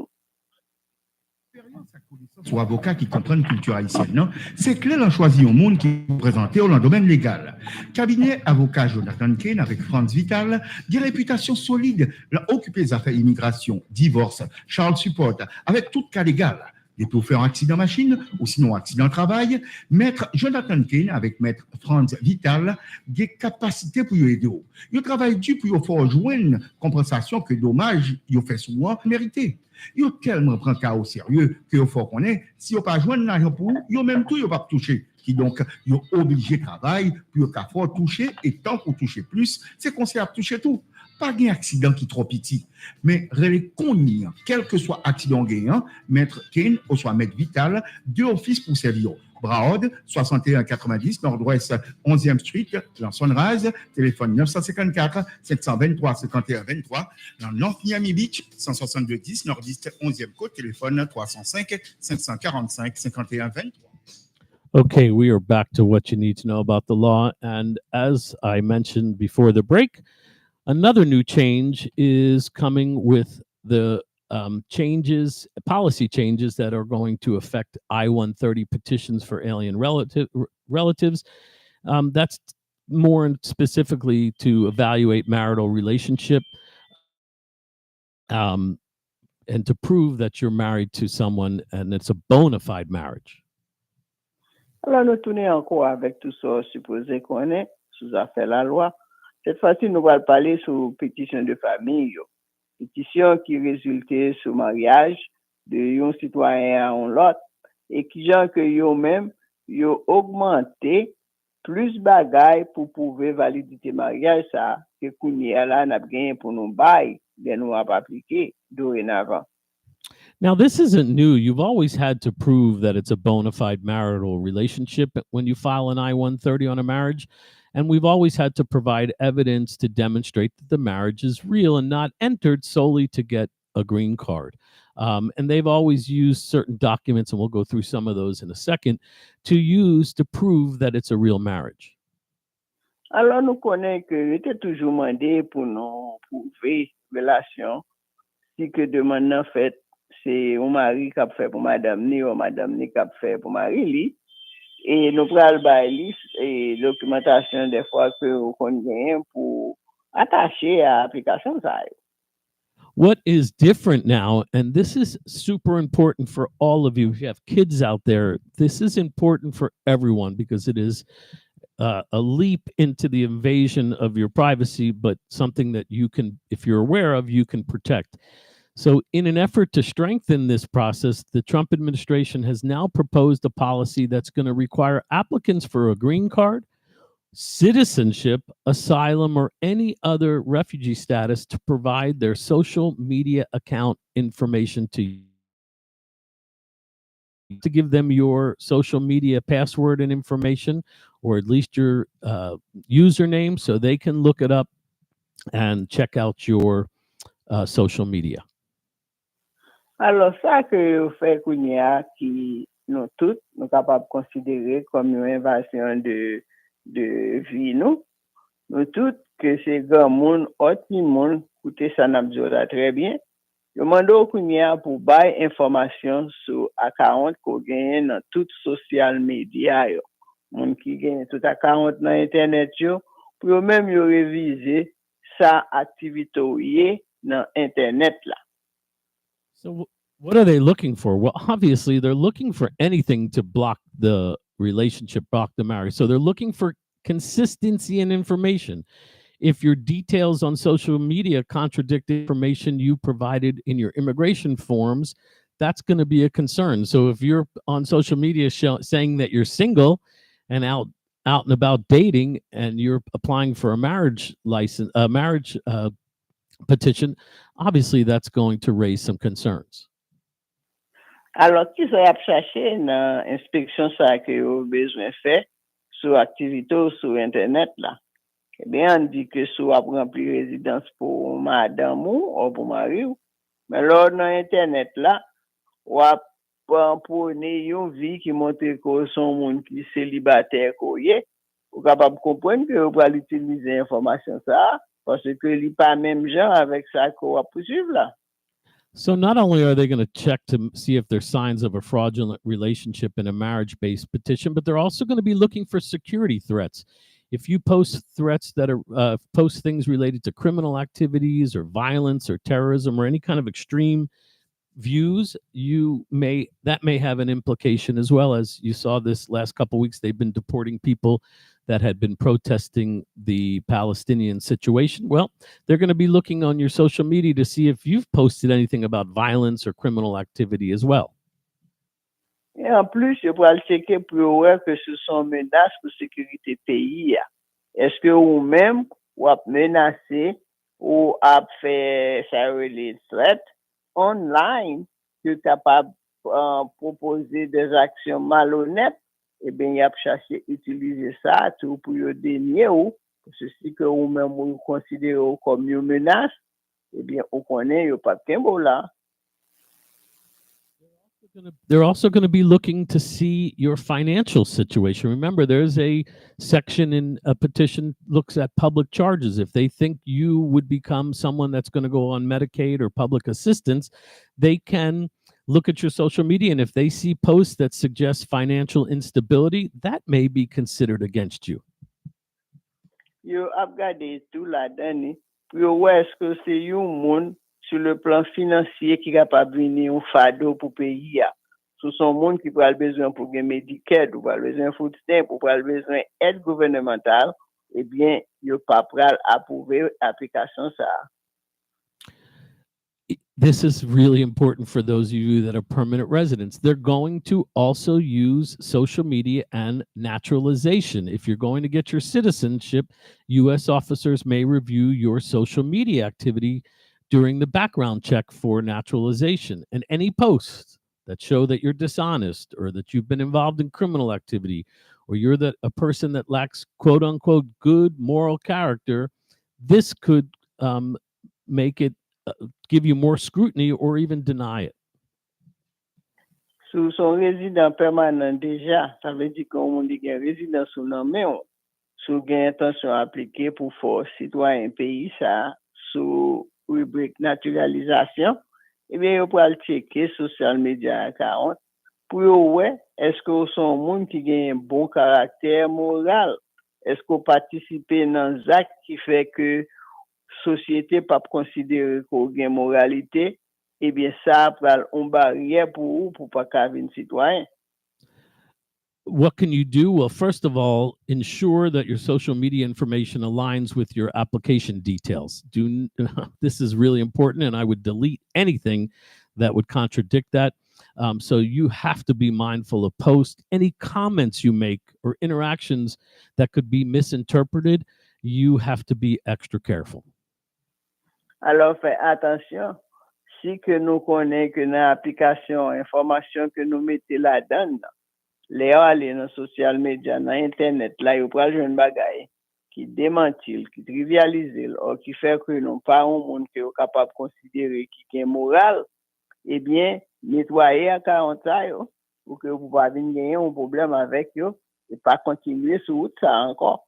Ou avocats qui comprennent culture haïtienne, non? C'est clair, on choisit un monde qui est présenté dans le domaine légal. Cabinet avocat Jonathan Kane avec Franz Vital, des réputations solides, l'a occupé des affaires immigration, divorce, child support, avec tout cas légal. Et pour faire un accident machine ou sinon accident travail, maître Jonathan Kane avec maître Franz Vital, des capacités pour aider. Il travaille dur pour faire joindre compensation que dommage, il fait souvent mérité. Il tellement prend cas au sérieux que il faut qu'on ait, si il pas joindre l'argent pour, il même tout il pas toucher. Qui donc il obligé de travailler pour qu'il faut toucher et tant qu'on toucher plus, c'est qu'on sait toucher tout. Pas un accident qui est trop petit, mais reconnaître, quel que soit accident gagnant, maître Kane ou soit maître Vital, deux offices pour servir. Braod, 6190, Nord-Ouest, 11e Street, dans Sunrise, téléphone 954 723 51 23, dans North Miami Beach, 16210, Nord-Est, 11e Côte, téléphone 305 545 51 23. Okay, we are back to what you need to know about the law. And as I mentioned before the break, another new change is coming with the policy changes that are going to affect I-130 petitions for alien relatives. That's more specifically to evaluate marital relationship and to prove that you're married to someone and it's a bona fide marriage. Alors, nous tournons encore avec tout ça supposé qu'on est sous affaire la loi. Cette fois-ci, nous allons parler sur pétition de famille. Pétition qui résultait sur mariage de un citoyen à un lot et qui genre que yo même yo augmenté plus bagaille pour prouver validité mariage ça que kounya là n'a gagné pour nous bail de nous appliquer dorénavant. Now, this isn't new. You've always had to prove that it's a bona fide marital relationship when you file an I-130 on a marriage. And we've always had to provide evidence to demonstrate that the marriage is real and not entered solely to get a green card. And they've always used certain documents, and we'll go through some of those in a second, to use to prove that it's a real marriage. Alors, nous connaissons que était toujours demandé pour nous prouver relation si que demande en fait c'est un mari qui a fait pour madame ni ou madame ni qui a fait pour mari li et nous pral bay liste et documentation des fois que qu'on gagne pour attacher à application ça. What is different now, and this is super important for all of you, if you have kids out there, this is important for everyone because it is a leap into the invasion of your privacy, but something that you can, if you're aware of, you can protect. So, in an effort to strengthen this process, the Trump administration has now proposed a policy that's going to require applicants for a green card, citizenship, asylum, or any other refugee status to provide their social media account information to you. To give them your social media password and information, or at least your username, so they can look it up and check out your social media. Alors, ça que vous faites qui nous tous, nous capables de considérer comme une invasion de vie, nous tous, que c'est grand monde, autre monde, écoutez, ça n'a pas très bien. Je demande pour bailler information sur account qu'on gagne dans tout social media. Moun qui gagne tout account dans internet, pour même réviser sa activité dans internet là. So what are they looking for? Well, obviously they're looking for anything to block the relationship, block the marriage. So they're looking for consistency in information. If your details on social media contradict information you provided in your immigration forms, that's going to be a concern. So if you're on social media saying that you're single and out and about dating, and you're applying for a marriage license, a marriage petition, obviously that's going to raise some concerns. Alors, qui ça chercher dans inspection ça que vous besoin faire sur activité sur internet là? Eh bien, on dit que soit remplir résidence pour madame ou pour mari, mais là dans internet là, ou pour une vie qui montre que son monde qui célibataire koye, ou capable comprendre que vous allez utiliser information ça parce que il pas même genre avec ça qu'on va poursuivre là. So not only are they going to check to see if there's signs of a fraudulent relationship in a marriage-based petition, but they're also going to be looking for security threats. If you post threats that are post things related to criminal activities or violence or terrorism or any kind of extreme views, that may have an implication, as well as you saw this last couple of weeks. They've been deporting people that had been protesting the Palestinian situation. Well, they're going to be looking on your social media to see if you've posted anything about violence or criminal activity as well. Et en plus, je vais checker pour voir que ce sont menaces pour la sécurité pays. Est-ce que vous-même, vous avez menacé ou avez fait ça les threats online, que vous êtes capable de proposer des actions malhonnêtes? Eh bien, il y a cherché à utiliser ça tout pour dénier ou, ceci que vous-même vous considérez comme une menace, eh bien, vous connaissez, il n'y a pas de là. They're also going to be looking to see your financial situation. Remember, there's a section in a petition looks at public charges. If they think you would become someone that's going to go on Medicaid or public assistance, they can look at your social media. And if they see posts that suggest financial instability, that may be considered against you. Yo ap gade tout la dani, yo wè eske c'est yon moun sur le plan financier qui capable venir un fado pour pays ya. Ce sont monde qui pral besoin pour gen Medicaid, ou pral besoin food stamp, ou pral besoin aide gouvernementale, eh bien, yo pa pral approuver application ça. This is really important for those of you that are permanent residents. They're going to also use social media and naturalization. If you're going to get your citizenship, U.S. officers may review your social media activity during the background check for naturalization. And any posts that show that you're dishonest or that you've been involved in criminal activity or you're a person that lacks quote unquote good moral character, this could make it give you more scrutiny or even deny it. Sous son résident permanent déjà, ça veut dire qu'on dit qu'il résident sous nom, mais sous gain intention appliquée pour force citoyen pays ça, sous rubrique naturalisation, eh bien, on peut le checker social media account pour yo ouais, est-ce que vous sont monde qui gagne un bon caractère moral? Est-ce que vous participez dans un acte qui fait que société pas considérer qu'on gagne moralité? Eh bien, ça prend une barrière pour vous, pour pas qu'un citoyen. What can you do? Well, first of all, ensure that your social media information aligns with your application details. This is really important, and I would delete anything that would contradict that. So you have to be mindful of posts, any comments you make or interactions that could be misinterpreted. You have to be extra careful. Alors, faites attention. Si que nous connaissons que dans l'application, information que nous mettons là-dedans, les aller dans social media, dans internet, là, il y a une bagaille qui démentit, qui trivialise, ou qui fait que nous pas un monde qui est capable de considérer qui est moral, eh bien, nettoyer à 40 ans, pour que vous pas gagner un problème avec eux, et pas continuer sur ça encore.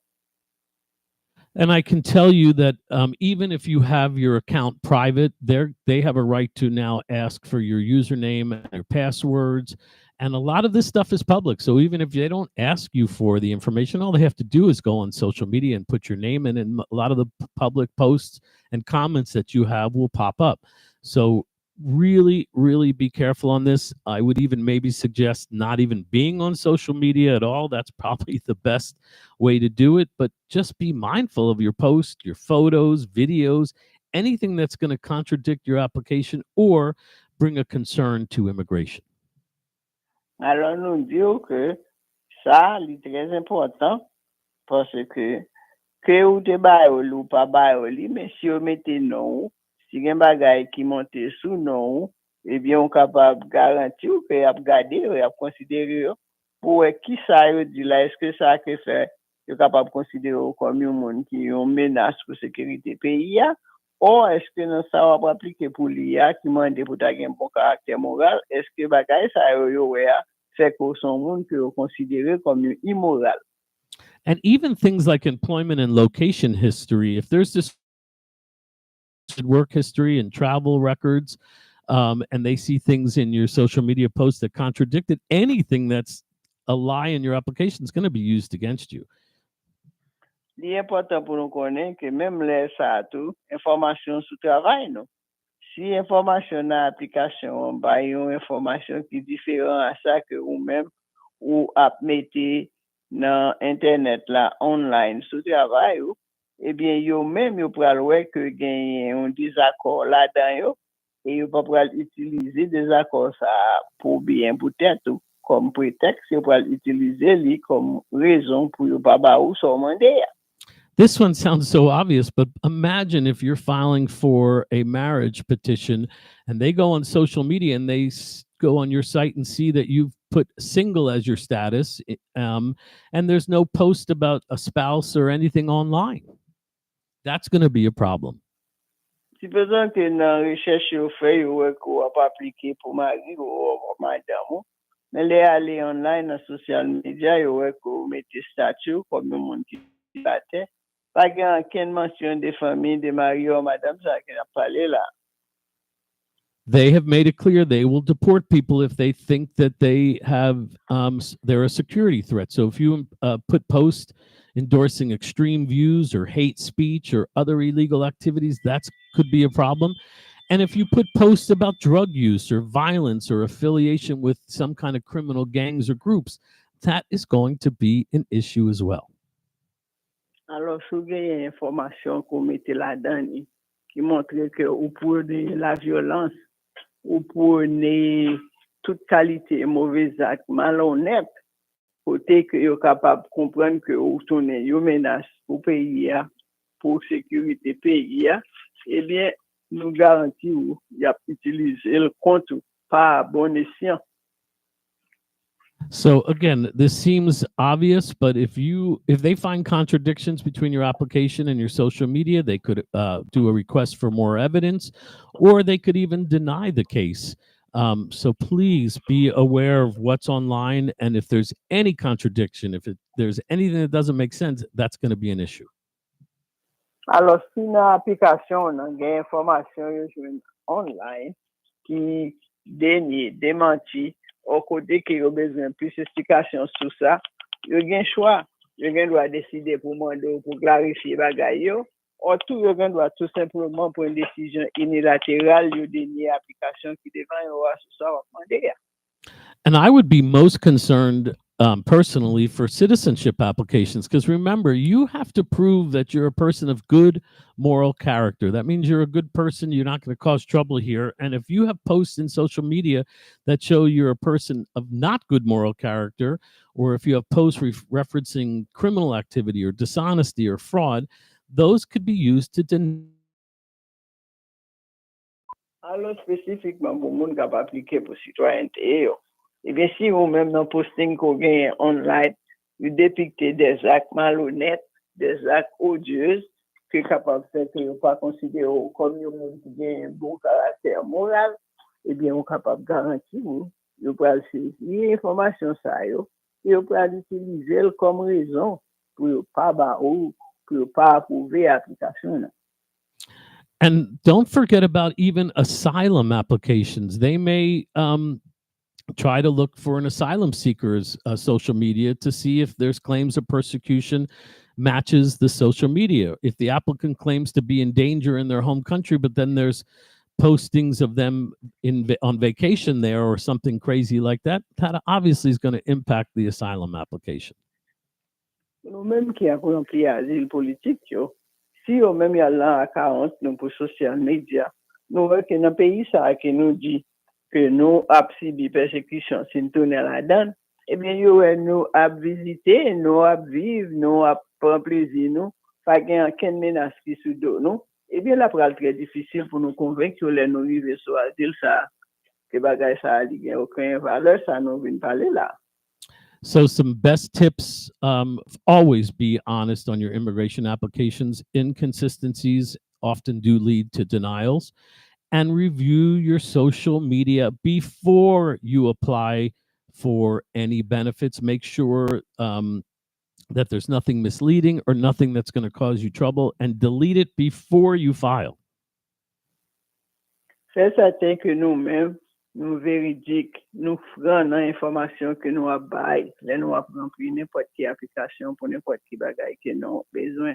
And I can tell you that even if you have your account private, they have a right to now ask for your username and your passwords. And a lot of this stuff is public. So even if they don't ask you for the information, all they have to do is go on social media and put your name in, and a lot of the public posts and comments that you have will pop up. So really, really be careful on this. I would even maybe suggest not even being on social media at all. That's probably the best way to do it. But just be mindful of your posts, your photos, videos, anything that's going to contradict your application or bring a concern to immigration. Alors, nous disons que ça, c'est très important parce que ou te bail ou pas bail, mais si on mette non, si il y a un bagage qui monte sous non, eh bien, on est capable de garantir que y a regardé, y a considéré pour qui ça veut dire là, est-ce que ça que fait, y est capable de considérer comme un monde qui est une menace pour la sécurité pays, ou est-ce que nous ça va appliquer pour l'IA qui demande pour avoir un bon caractère moral, est-ce que bagage ça fait que son monde que considéré comme immoral? And even things like employment and location history, if there's this work history and travel records, and they see things in your social media posts that contradict it, anything that's a lie in your application is going to be used against you. C'est important pour nous connaître que même les ça tout information sur travail non. Si information dans l'application, bah une information qui est différente à ça que ou même ou à mettre dans internet là online sur travail, eh bien yo même yo pral ouais que gagne un désaccord là-dedans yo et yo pas pral utiliser désaccord ça pour bien peut-être comme prétexte, yo pral utiliser lui comme raison pour yo pas ba ou so mandé. This one sounds so obvious, but imagine if you're filing for a marriage petition and they go on social media and they go on your site and see that you've put single as your status, and there's no post about a spouse or anything online. That's going to be a problem. Si besoin que dans recherche yo fait yo ko pas appliquer pour mari ou madame, mais les aller online dans social media yo ko mettre statut comme un monde qui batte. Pas qu'une mention des familles, des maris ou madame, ça qu'on a parlé là. They have made it clear they will deport people if they think that they have they're a security threat. So if you put posts endorsing extreme views or hate speech or other illegal activities, that could be a problem. And if you put posts about drug use or violence or affiliation with some kind of criminal gangs or groups, that is going to be an issue as well. Alors, si vous avez une information qu'on mette là-dedans, qui montre que vous prenez la violence, vous prenez toute qualité, mauvais acte, malhonnête, côté que vous êtes capable de comprendre que vous tournez une menace pour le pays, pour la sécurité du pays, eh bien, nous garantissons qu'il y a utilisé le compte par bon escient. So again, this seems obvious, but if they find contradictions between your application and your social media, they could do a request for more evidence, or they could even deny the case. So please be aware of what's online, and if there's any contradiction, if there's anything that doesn't make sense, that's going to be an issue. Alors, si dans l'application, on a des informations online qui démentit au côté qui a besoin de plus d'explications sur ça, il y a un choix. Il y a droit décider pour demander pour clarifier bagaille. Ou tout il y a droit tout simplement pour une décision unilatérale, il y a des applications qui devant avoir sur ça demander. And I would be most concerned personally for citizenship applications, because remember, you have to prove that you're a person of good moral character. That means you're a good person. You're not going to cause trouble here. And if you have posts in social media that show you're a person of not good moral character, or if you have posts referencing criminal activity or dishonesty or fraud, those could be used to deny. Alors spécifiquement pour monde qui a appliqué pour citoyenneté. Et bien, si vous-même dans le posting qu'on gagne online, vous dépictez des actes malhonnêtes, des actes odieux, que capable de faire que vous pas considéré comme un monde qui a un bon caractère moral, eh bien, vous capable de garantir, vous pouvez saisir l'information ça, et vous pouvez l'utiliser comme raison pour ne pas approuver l'application. And don't forget about even asylum applications. They may try to look for an asylum seeker's social media to see if there's claims of persecution matches the social media. If the applicant claims to be in danger in their home country, but then there's postings of them on vacation there or something crazy like that, that obviously is going to impact the asylum application. Nous-mêmes qui avons rempli asile politique, si nous-mêmes y a là à 40 nous pour social media, nous voyons que dans le pays ça qui nous dit que nous avons subi persécution si nous tournons là-dedans, eh bien, nous avons visité, nous avons vivre, nous avons prendre plaisir, nous, pas qu'il y ait aucune menace qui sous nous, eh bien, là, c'est très difficile pour nous convaincre que nous vivons sur asile, ça, que bagay ça a aucune valeur, ça nous vient parler là. So some best tips, always be honest on your immigration applications. Inconsistencies often do lead to denials. And review your social media before you apply for any benefits. Make sure that there's nothing misleading or nothing that's going to cause you trouble, and delete it before you file. C'est certain que nous-mêmes, nous véridiques, nous ferons l'information que nous avons, là nous avons rempli n'importe quelle application pour n'importe quel bagage que nous avons besoin.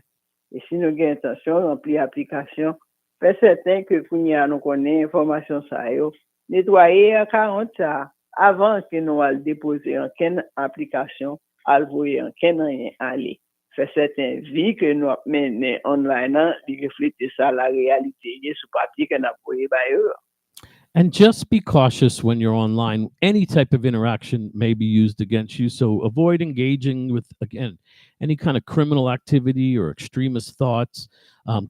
Et si nous avons intention de remplir l'application, c'est certain que pour nous connaître l'information ça, nettoyer à 40 ça avant que nous allons déposer en quelle application, à envoyer en quelle aller. C'est certain vie que nous menons online, de refléter ça la réalité sur papier que nous avons envoyé. And just be cautious when you're online. Any type of interaction may be used against you. So avoid engaging with, again, any kind of criminal activity or extremist thoughts.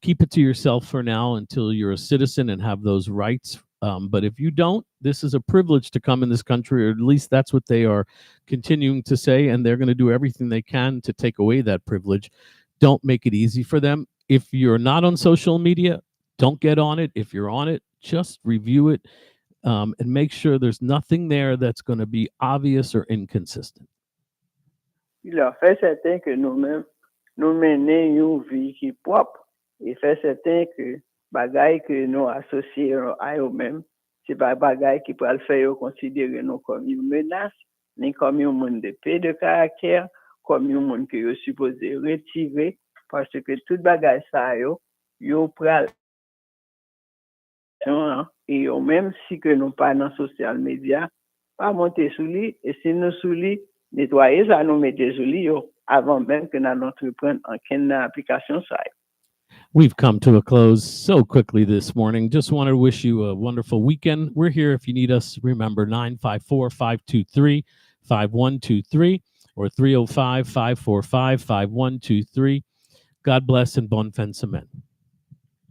Keep it to yourself for now until you're a citizen and have those rights. But if you don't, this is a privilege to come in this country, or at least that's what they are continuing to say. And they're going to do everything they can to take away that privilege. Don't make it easy for them. If you're not on social media, don't get on it. If you're on it, just review it and make sure there's nothing there that's going to be obvious or inconsistent. Il a fait certain que nous-mêmes, nous menons une vie qui est propre. Il fait certain que bagaille que nous associons à eux-mêmes, c'est pas bagaille qui peut le faire considérer nous comme une menace, ni comme un monde de paix de caractère, comme un monde que vous supposez retirer, parce que toute bagaille ça, yo pral et même si que nous pas dans social media, pas monter sous lui, et si nous sous lui, nettoyer ça, nous mettez sous lui avant même que nous entreprenions en quelle application ça. We've come to a close so quickly this morning. Just wanted to wish you a wonderful weekend. We're here if you need us. Remember, 954-523-5123 or 305-545-5123. God bless and bonne fin de semaine.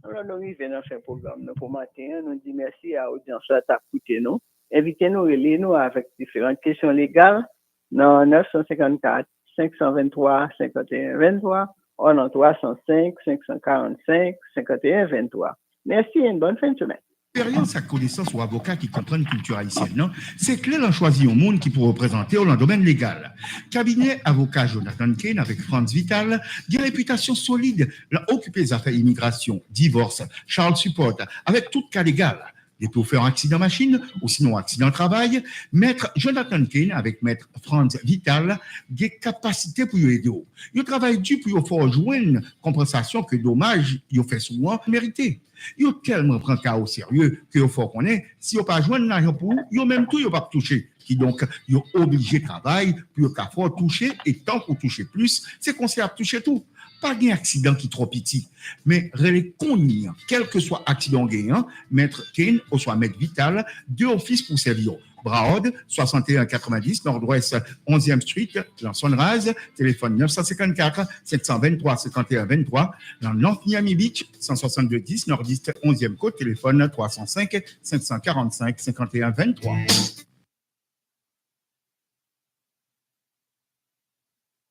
Alors, nous arrivons dans ce programme pour matin. Nous disons merci à l'audience qui a écouté nous. Invitez-nous, relais-nous avec différentes questions légales dans 954 523 51 23 ou dans 305 545 51 23. Merci et une bonne fin de semaine. Expérience à connaissance ou avocat qui comprennent culture haïtienne, non? C'est clair, on choisit un monde qui peut représenter dans le domaine légal. Cabinet avocat Jonathan Kane avec Franz Vital, des réputations solides, l'a occupé les affaires immigration, divorce, Charles Support, avec tout cas légal. Des pour faire accident machine ou sinon accident travail, maître Jonathan Kane avec maître Franz Vital, des capacités pour aider. Il travaille dur pour faire jouer une compensation que dommage, il fait souvent mérité. Il tellement prend cas au sérieux que faut qu'on est, si on pas joindre l'argent pour, il même tout, il pas toucher. Qui donc, il est obligé de travailler pour qu'il faut toucher et tant qu'on touche plus, c'est qu'on sait à toucher tout. Pas d'accident qui est trop petit, mais relais connu, quel que soit accident gagnant, maître Kane ou soit maître Vital, deux offices pour servir. Braod, 6190 Nord-Ouest 11e Street, dans Sunrise, téléphone 954 723 51 23, dans North Miami Beach, 162 10 Nord-Est 11e Côte, téléphone 305 545 51 23.